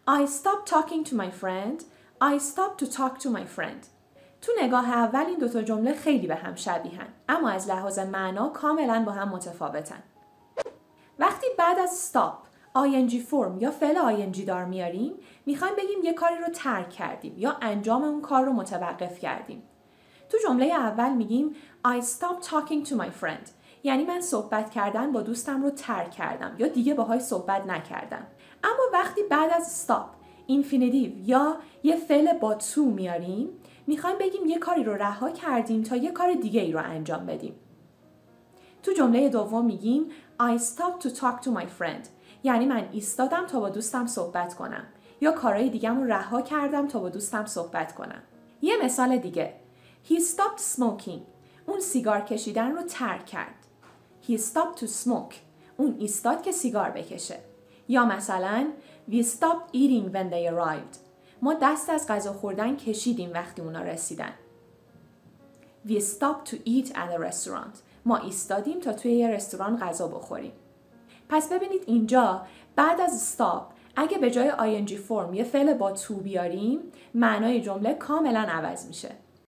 I stopped talking to my friend. I stopped to talk to my friend. تو نگاه اول این دوتا جمله خیلی به هم شبیهن، اما از لحاظ معنا کاملا با هم متفاوتن. وقتی بعد از stop ing فرم یا فعل ing دار میاریم، میخوایم بگیم یه کاری رو ترک کردیم یا انجام اون کار رو متوقف کردیم. تو جمله اول میگیم I stopped talking to my friend، یعنی من صحبت کردن با دوستم رو ترک کردم یا دیگه باهاش صحبت نکردم. اما وقتی بعد از stop اینفینیتیو یا یه فعل با to میاریم، میخوایم بگیم یه کاری رو رها کردیم تا یه کار دیگه ای رو انجام بدیم. تو جمله دوم میگیم I stopped to talk to my friend، یعنی من ایستادم تا با دوستم صحبت کنم یا کارهای دیگم رو رها کردم تا با دوستم صحبت کنم. یه مثال دیگه، He stopped smoking، اون سیگار کشیدن رو ترک کرد. He stopped to smoke، اون ایستاد که سیگار بکشه. یا مثلا We stopped eating when they arrived، ما دست از غذا خوردن کشیدیم وقتی اونا رسیدن. We stopped to eat at a restaurant، ما ایستادیم تا توی یه رستوران غذا بخوریم. پس ببینید اینجا بعد از stop اگه به جای ing فرم یه فعل با to بیاریم، معنای جمله کاملا عوض میشه.